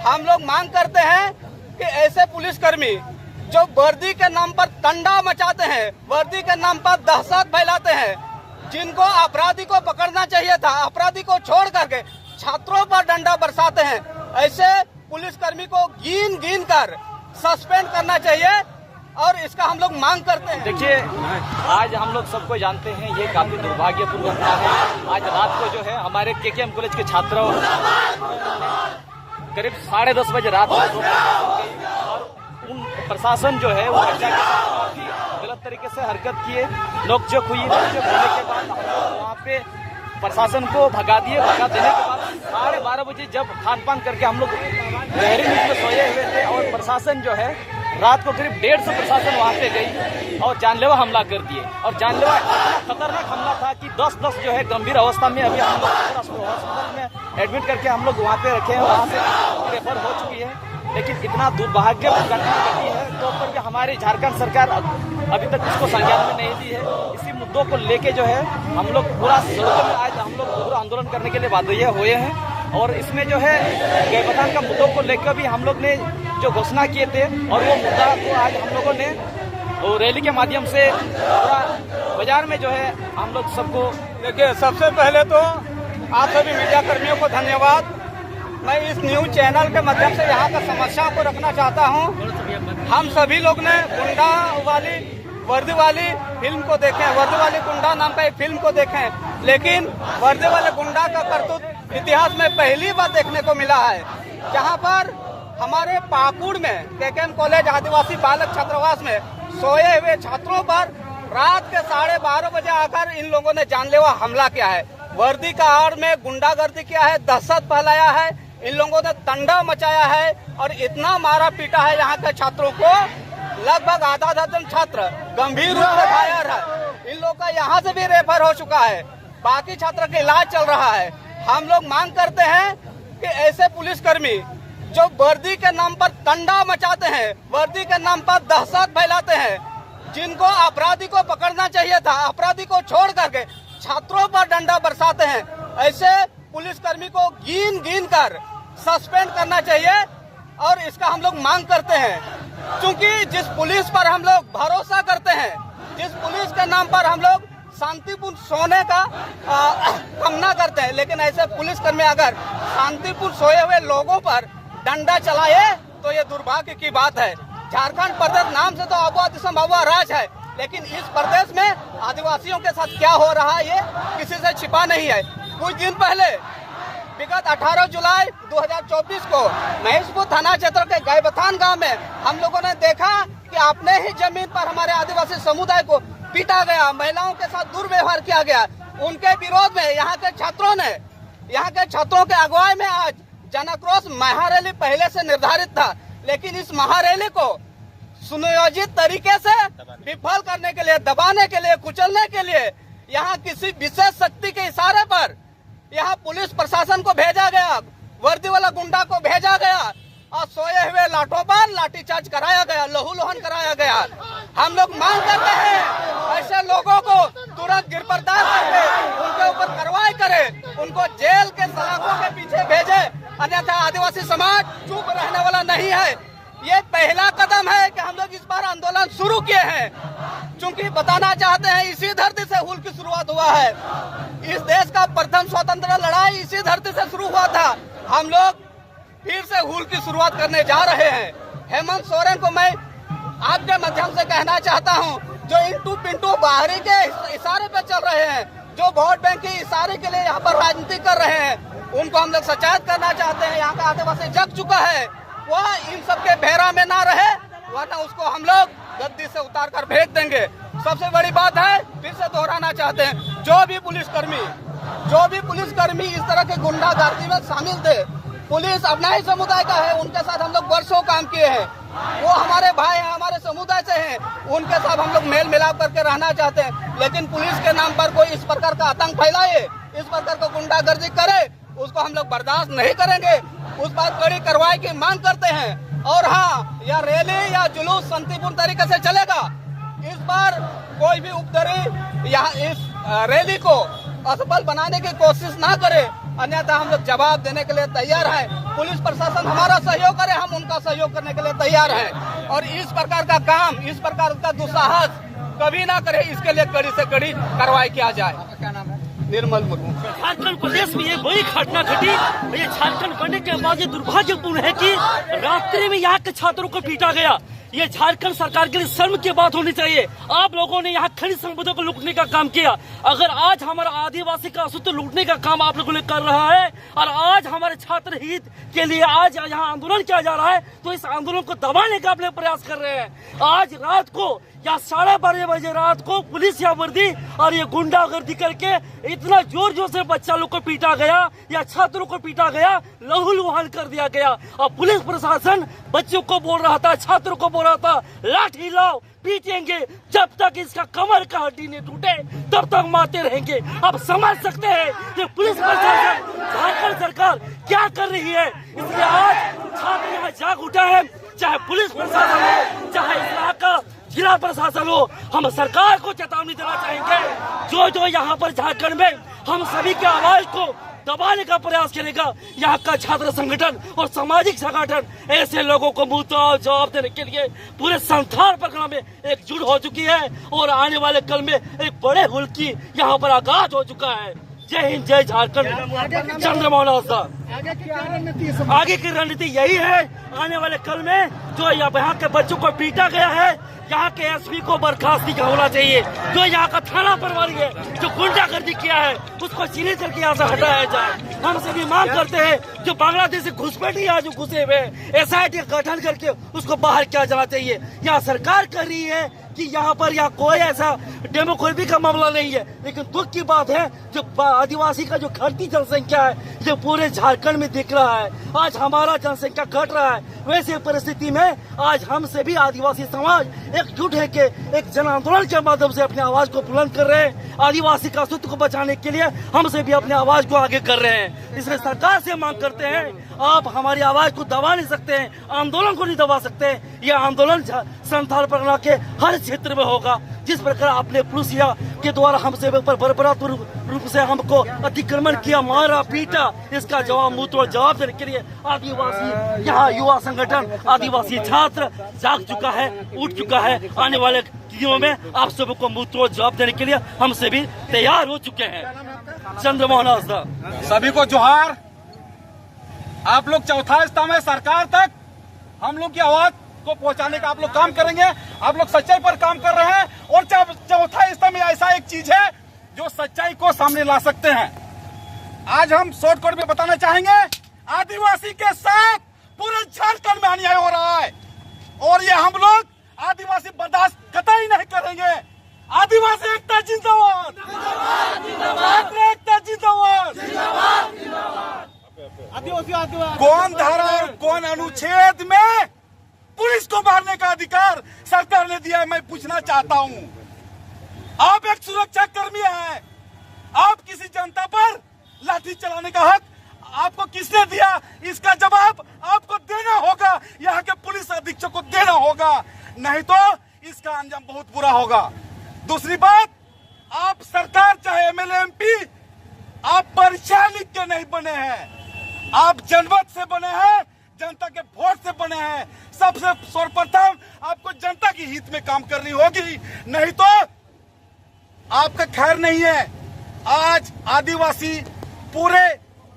हम लोग मांग करते हैं कि ऐसे पुलिसकर्मी जो वर्दी के नाम पर तंडा मचाते हैं, वर्दी के नाम पर दहशत फैलाते हैं, जिनको अपराधी को पकड़ना चाहिए था, अपराधी को छोड़ करके छात्रों पर डंडा बरसाते हैं, ऐसे पुलिसकर्मी को गिन गिन कर सस्पेंड करना चाहिए और इसका हम लोग मांग करते हैं। देखिए, आज हम लोग सबको जानते हैं ये काफी दुर्भाग्यपूर्ण घटना है। आज रात को जो है हमारे केकेएम कॉलेज के छात्रों करीब 10:30 बजे रात को और उन प्रशासन जो है वो बच्चा के साथ काफी गलत तरीके से हरकत किए, नोकझोंक हुई। नोकझोंक होने के बाद हम लोग वहाँ पे प्रशासन को भगा दिए। भगा देने के बाद 12:30 बजे जब खान पान करके हम लोग गहरी नींद में सोए हुए थे और प्रशासन जो है रात को करीब 150 प्रशासन वहाँ पे गई और जानलेवा हमला कर दिए। और जानलेवा खतरनाक हमला था कि 10 जो है गंभीर अवस्था में अभी हम लोग हॉस्पिटल में एडमिट करके हम लोग वहाँ पे रखे हैं, वहाँ से रेफर हो चुकी है। लेकिन इतना दुर्भाग्यपूर्ण घटना घटी है तो पर हमारी झारखंड सरकार अभी तक इसको संज्ञान में नहीं दी है। इसी मुद्दों को लेके जो है हम लोग पूरा सड़कों में आज हम लोग पूरा आंदोलन करने के लिए बाध्य हुए हैं। और इसमें जो है गैबतान का मुद्दों को लेकर भी हम लोग ने जो घोषणा किए थे और वो मुद्दा को आज हम लोगों ने रैली के माध्यम से पूरा बाजार में जो है हम लोग सबको। देखिए, सबसे पहले तो आप सभी मीडिया कर्मियों को धन्यवाद। मैं इस न्यूज चैनल के माध्यम से यहाँ का समस्या को रखना चाहता हूँ। हम सभी लोग ने गुंडा वाली वर्दी वाली फिल्म को देखें, वर्दी वाली गुंडा नाम का एक फिल्म को देखें, लेकिन वर्दी वाले गुंडा का करतूत इतिहास में पहली बार देखने को मिला है, जहाँ पर हमारे पाकुड़ में केकेएम कॉलेज आदिवासी बालक छात्रावास में सोए हुए छात्रों पर रात के 12:30 बजे आकर इन लोगों ने जानलेवा हमला किया है। वर्दी का आड़ में गुंडागर्दी किया है, दहशत फैलाया है, इन लोगों ने तंडा मचाया है और इतना मारा पीटा है यहाँ के छात्रों को। लगभग आधा दर्जन छात्र गंभीर रूप से घायल है। इन लोगों का यहाँ से भी रेफर हो चुका है, बाकी छात्र का इलाज चल रहा है। हम लोग मांग करते हैं कि ऐसे पुलिसकर्मी जो वर्दी के नाम पर तंडा मचाते हैं, वर्दी के नाम पर दहशत फैलाते हैं, जिनको अपराधी को पकड़ना चाहिए था, अपराधी को छोड़ करके छात्रों पर डंडा बरसाते हैं, ऐसे पुलिसकर्मी को गिन गिन कर सस्पेंड करना चाहिए और इसका हम लोग मांग करते हैं। क्योंकि जिस पुलिस पर हम लोग भरोसा करते हैं, जिस पुलिस के नाम पर हम लोग शांतिपूर्ण सोने का कामना करते हैं, लेकिन ऐसे पुलिसकर्मी अगर शांतिपूर्ण सोए हुए लोगों पर डंडा चलाए तो ये दुर्भाग्य की बात है। झारखंड प्रदेश नाम से तो अबुआ दिसम अबुआ राज है, लेकिन इस प्रदेश में आदिवासियों के साथ क्या हो रहा है ये किसी से छिपा नहीं है। कुछ दिन पहले विगत 18 जुलाई 2024 को महेशपुर थाना क्षेत्र के गैबथान गांव में हम लोगों ने देखा कि अपने ही जमीन पर हमारे आदिवासी समुदाय को पीटा गया, महिलाओं के साथ दुर्व्यवहार किया गया। उनके विरोध में यहाँ के छात्रों के अगुवाई में आज जनक्रोश महारैली पहले से निर्धारित था, लेकिन इस महारैली को सुनियोजित तरीके से विफल करने के लिए, दबाने के लिए, कुचलने के लिए यहाँ किसी विशेष शक्ति के इशारे पर यहाँ पुलिस प्रशासन को भेजा गया, वर्दी वाला गुंडा को भेजा गया और सोए हुए लाठों पर लाठीचार्ज कराया गया, लहूलुहान कराया गया। हम लोग मांग करते हैं ऐसे लोगों को तुरंत गिरफ्तार करके उनके ऊपर कार्रवाई करे, उनको जेल के सलाखों के पीछे भेजे, अन्यथा आदिवासी समाज चुप रहने वाला नहीं है। ये पहला कदम है कि हम लोग इस बार आंदोलन शुरू किए हैं, क्योंकि बताना चाहते हैं इसी धरती से हुल की शुरुआत हुआ है। इस देश का प्रथम स्वतंत्रता लड़ाई इसी धरती से शुरू हुआ था। हम लोग फिर से हुल की शुरुआत करने जा रहे हैं। हेमंत सोरेन को मैं आपके माध्यम से कहना चाहता हूं, जो इंटू पिंटू बाहरी के इशारे पे चल रहे हैं, जो वोट बैंक के इशारे के लिए यहाँ पर राजनीति कर रहे हैं, उनको हम लोग सचेत करना चाहते हैं। यहाँ का आदिवासी जग चुका है, वह इन सब के भेरा में ना रहे, वरना उसको हम लोग गद्दी से उतार कर फेंक देंगे। सबसे बड़ी बात है, फिर से दोहराना चाहते हैं, जो भी पुलिसकर्मी इस तरह के गुंडागर्दी में शामिल थे, पुलिस अपना ही समुदाय का है, उनके साथ हम लोग वर्षों काम किए हैं, वो हमारे भाई हैं, हमारे समुदाय से हैं, उनके साथ हम लोग मेल मिलाप करके रहना चाहते हैं। लेकिन पुलिस के नाम पर कोई इस प्रकार का आतंक फैलाए, इस प्रकार का गुंडागर्दी करे, उसको हम लोग बर्दाश्त नहीं करेंगे। उस बात कड़ी कार्रवाई की मांग करते हैं। और हाँ, यह रैली या जुलूस शांतिपूर्ण तरीके से चलेगा। इस बार कोई भी उपद्रवी यहाँ इस रैली को असफल बनाने की कोशिश ना करे। अन्यथा हम लोग जवाब देने के लिए तैयार है। पुलिस प्रशासन हमारा सहयोग करे, हम उनका सहयोग करने के लिए तैयार है। और इस प्रकार का काम, इस प्रकार का दुस्साहस कभी ना करे, इसके लिए कड़ी से कड़ी कार्रवाई किया जाए। क्या नाम है? निर्मल मुर्मू। झारखंड प्रदेश में ये बड़ी घटना घटी। ये झारखंड बनने के बाद ये दुर्भाग्यपूर्ण है कि रात्रि में यहाँ के छात्रों को पीटा गया। ये झारखंड सरकार के लिए शर्म की बात होनी चाहिए। आप लोगों ने यहाँ खनिज संपदा को लूटने का काम किया। अगर आज हमारा आदिवासी का अस्तित्व लूटने का काम आप लोगों ने कर रहा है और आज हमारे छात्र हित के लिए आज यहाँ आंदोलन किया जा रहा है, तो इस आंदोलन को दबाने का अपने प्रयास कर रहे हैं। आज रात को या 12:30 बजे रात को पुलिस या वर्दी और ये गुंडागर्दी करके इतना जोर जोर से बच्चा लोग को पीटा गया या छात्रों को पीटा गया, लहूलुहान कर दिया गया। और पुलिस प्रशासन बच्चों को बोल रहा था, छात्रों को बोल रहा था, लाठी लाओ, पीटेंगे, जब तक इसका कमर का हड्डी नहीं टूटे तब तक मारते रहेंगे। अब समझ सकते हैं कि पुलिस प्रशासन, झारखंड सरकार क्या कर रही है। इसलिए आज छात्र यहाँ जाग उठा है, चाहे पुलिस प्रशासन हो, चाहे इलाका जिला प्रशासन हो। हम सरकार को चेतावनी देना चाहेंगे, जो यहाँ पर झारखंड में हम सभी के आवाज को दबाने का प्रयास करेगा, यहाँ का छात्र संगठन और सामाजिक संगठन ऐसे लोगों को मुंहतोड़ जवाब देने के लिए पूरे संसार पर में एकजुट हो चुकी है। और आने वाले कल में एक बड़े हुल की यहाँ पर आगाज हो चुका है। जय हिंद, जय झारखंड। चंद्रमोहन आगे की रणनीति यही है। आने वाले कल में जो यहाँ के बच्चों को पीटा गया है, यहाँ के एसपी को बर्खास्ती का होना चाहिए। जो यहाँ का थाना प्रभारी है, जो गुंडागर्दी किया है, उसको चिन्हित करके यहाँ से हटाया जाए। हम सभी मांग करते हैं, जो बांग्लादेश से घुसपैठी आज घुसे हुए SIT गठन करके उसको बाहर किया जाना चाहिए। यहाँ सरकार कर रही है कि यहाँ पर यहाँ कोई ऐसा डेमोक्रेसी का मामला नहीं है, लेकिन दुख की बात है जो आदिवासी का जो घटती जनसंख्या है, जो पूरे झारखंड में दिख रहा है। आज हमारा जनसंख्या घट रहा है। वैसे परिस्थिति में आज हम सभी आदिवासी समाज एकजुट है कि एक जन आंदोलन के माध्यम से अपने आवाज को बुलंद कर रहे हैं। आदिवासी का अस्तित्व को बचाने के लिए हम से भी अपने आवाज को आगे कर रहे हैं। इसलिए सरकार से मांग करते हैं, आप हमारी आवाज को दबा नहीं सकते हैं, आंदोलन को नहीं दबा सकते। यह आंदोलन संथाल परगना के हर क्षेत्र में होगा। जिस प्रकार आपने पुलिस के द्वारा हमसे बर्बरात रूप से हमको अतिक्रमण किया, मारा, पीटा, इसका जवाब मुंहतोड़ जवाब देने के लिए आदिवासी यहाँ युवा संगठन, आदिवासी छात्र जाग चुका है, उठ चुका है। आने वाले दिनों में आप सबको मुंहतोड़ जवाब देने के लिए हम से भी तैयार हो चुके हैं। चंद्रमोहन आसदा। सभी को जोहार। आप लोग चौथा स्तंभ है सरकार तक, हम लोग की आवाज को पहुंचाने का आप लोग काम करेंगे। आप लोग सच्चाई पर काम कर रहे हैं और चौथा स्तंभ ऐसा एक चीज है जो सच्चाई को सामने ला सकते हैं। आज हम शॉर्टकट में बताना चाहेंगे, आदिवासी के साथ पूरे झारखंड में अन्याय हो रहा है और ये हम लोग आदिवासी बर्दाश्त कतई नहीं करेंगे। आदिवासी एकता जिंदाबाद, एकता जिंदाबाद। कौन धारा और कौन अनुच्छेद में पुलिस को मारने का अधिकार सरकार ने दिया है, मैं पूछना चाहता हूं। आप एक सुरक्षा कर्मी हैं, आप किसी जनता पर लाठी चलाने का हक आपको किसने दिया? इसका जवाब आपको देना होगा, यहाँ के पुलिस अधीक्षक को देना होगा, नहीं तो इसका अंजाम बहुत बुरा होगा। दूसरी बात, आप सरकार चाहे MLA MP, आप परीक्षा लिख के नहीं बने हैं, आप जनमत से बने हैं, जनता के वोट से बने हैं। सबसे सर्वप्रथम आपको जनता की हित में काम करनी होगी, नहीं तो आपका खैर नहीं है। आज आदिवासी, पूरे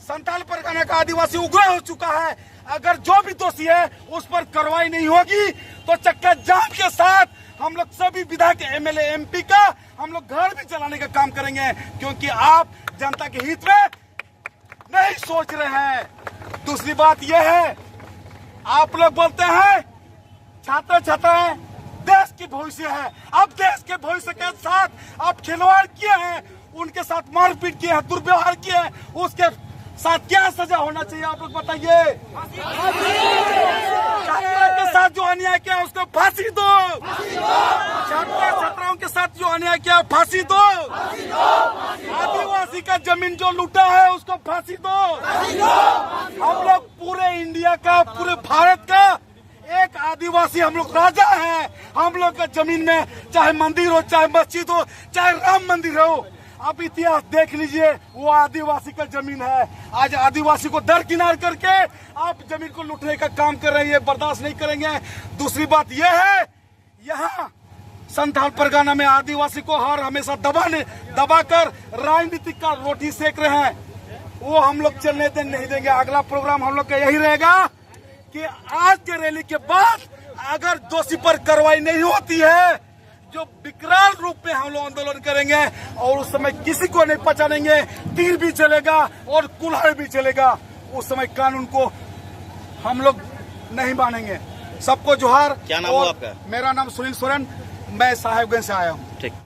संथाल परगना का आदिवासी उग्र हो चुका है। अगर जो भी दोषी है उस पर कार्रवाई नहीं होगी तो चक्का जाम के साथ हम लोग सभी विधायक MLA MP का हम लोग घर भी चलाने का काम करेंगे, क्योंकि आप जनता के हित में नहीं सोच रहे हैं। दूसरी बात यह है, आप लोग बोलते हैं छात्र छात्राएं देश की भविष्य है। अब देश के भविष्य के साथ आप खिलवाड़ किए हैं, उनके साथ मारपीट किए हैं, दुर्व्यवहार किए हैं, उसके साथ क्या सजा होना चाहिए आप लोग बताइए। छात्रों के साथ जो अन्याय किया उसको फांसी दो, छात्राओं के साथ जो अन्याय किया फांसी दो, आदिवासी का जमीन जो लूटा है उसको फांसी दो। हम लोग पूरे इंडिया का, पूरे भारत का एक आदिवासी हम लोग राजा हैं। हम लोग का जमीन में चाहे मंदिर हो, चाहे मस्जिद हो, चाहे राम मंदिर हो, आप इतिहास देख लीजिए, वो आदिवासी का जमीन है। आज आदिवासी को दरकिनार करके आप जमीन को लूटने का काम कर रहे हैं, ये बर्दाश्त नहीं करेंगे। दूसरी बात यह है, यहाँ संथाल परगना में आदिवासी को हर हमेशा दबाकर राजनीतिक का रोटी सेक रहे हैं, वो हम लोग चलने नहीं देंगे। अगला प्रोग्राम हम लोग का यही रहेगा कि आज के रैली के बाद अगर दोषी पर कार्रवाई नहीं होती है, जो विकराल रूप में हम लोग आंदोलन करेंगे और उस समय किसी को नहीं पहचानेंगे, तीर भी चलेगा और कुल्हाड़ी भी चलेगा। उस समय कानून को हम लोग नहीं मानेंगे। सबको जोहार। क्या नाम हुआ आपका? मेरा नाम सुनील सोरेन, मैं साहेबगंज से आया हूँ। ठीक।